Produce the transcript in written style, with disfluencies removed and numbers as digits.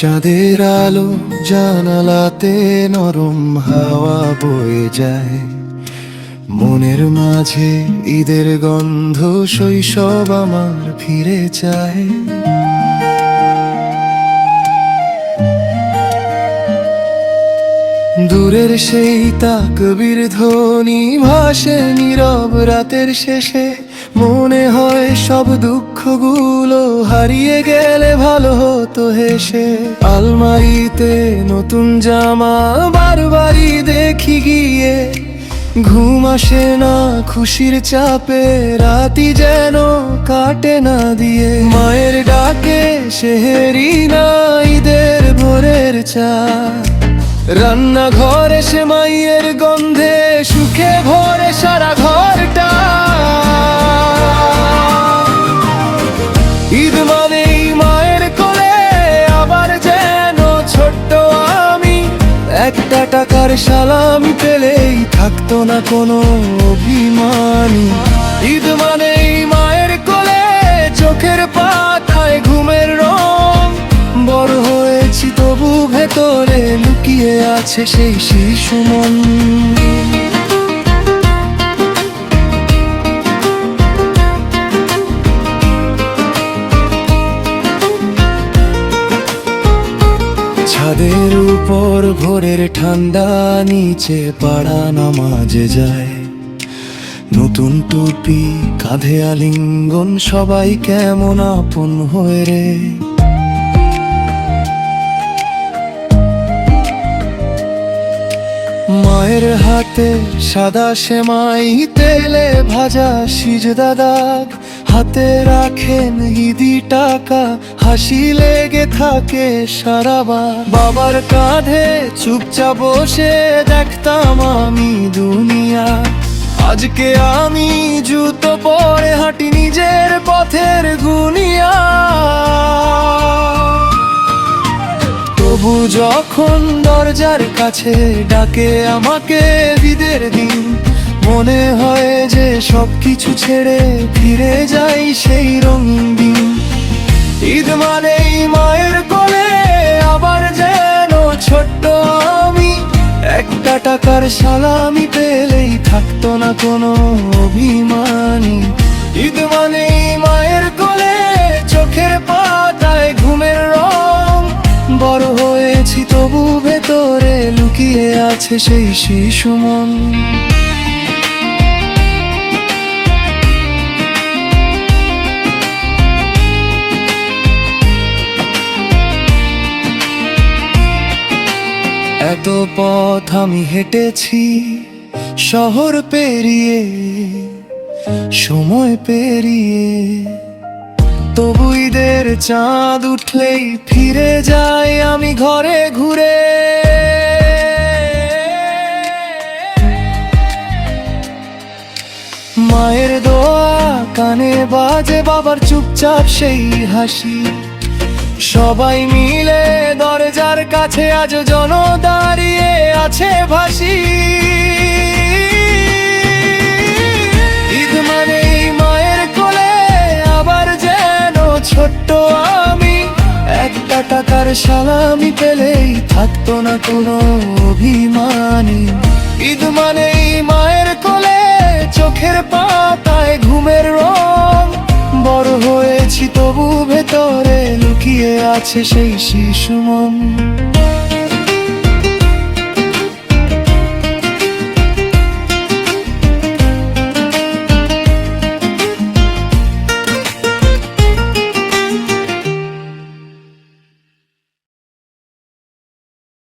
চাঁদের আলো জানালাতে নরম হাওয়া বয়ে যায়, মনের মাঝে ঈদের গন্ধ, শৈশব আমার ফিরে চায়। দূরের সেই তাকবীর ধ্বনি ভাসে নীরব রাতের শেষে, মনে হয় সব দুঃখগুলো হারিয়ে গেলে ভালো হতো হেসে। আলমারিতে নতুন জামা বারবারই দেখি গিয়ে, ঘুম আসে না খুশির চাপে, রাতি যেন কাটে না দিয়ে। মায়ের ডাকে সেহেরি না ঈদের ভোরের চা, রান্নাঘরে সে মায়ের গন্ধে সুখে ভরে সারা ঘরটা। ঈদ মানেই মায়ের কোলে আবার যেন ছোট্ট আমি, একটা টাকার সালামি পেলেই থাকতো না কোনো অভিমানী। ঈদ মানেই মায়ের কোলে চোখের পাতায় ঘুমের রং, বড় হয়েছি তবু ভেতরে লুকিয়ে আছে সেই শিশু মন। ছাদের উপর ভোরের ঠান্ডা, নিচে পাড়া নামাজে যায়, নতুন টুপি কাঁধে আলিঙ্গন, সবাই কেমন আপন হয়ে রে। মায়ের হাতে সাদা সেমাই, তেলে ভাজা সিজদা দাগ, হাতে রাখেন ঈদি টাকা, হাসি লেগে থাকে সারাবার। বাবার কাঁধে চুপচাপ বসে দেখতাম আমি দুনিয়া, আজকে আমি জুতো পরে হাঁটি নিজের পথের গুনিয়া। তবু যখন দরজার কাছে ডাকে আমাকে ঈদের দিন, মনে হয় যে সবকিছু ছেড়ে ফিরে যাই সেই রঙিন দিন। ঈদ মানেই মায়ের কোলে আবার যেন ছোট্ট আমি, একটা টাকার সালামি পেলেই থাকতো না কোনো অভিমানী। ঈদ মানেই মায়ের কোলে চোখের পাতায় ঘুমের রং, বড় হয়েছি তবু ভেতরে লুকিয়ে আছে সেই শিশু মন। এত পথ আমি হেঁটেছি শহর পেরিয়ে, সময় পেরিয়ে, তবু ঈদের চাঁদ উঠলেই ফিরে যাই আমি ঘরে ঘুরে। মায়ের দোয়া কানে বাজে, বাবার চুপচাপ সেই হাসি, সবাই মিলে দরজার কাছে আজ জন দাঁড়িয়ে আছে ভাসি। ঈদ মানেই মায়ের কোলে আবার যেন ছোট্ট আমি, একটা টাকার সালামি পেলেই থাকতো না কোনো অভিমানী। ঈদ মানেই মায়ের কোলে চোখের পাতায় ঘুমের রং, বড় হয়েছি তবু ভেতরে লুকিয়ে আছে সেই শিশু মন।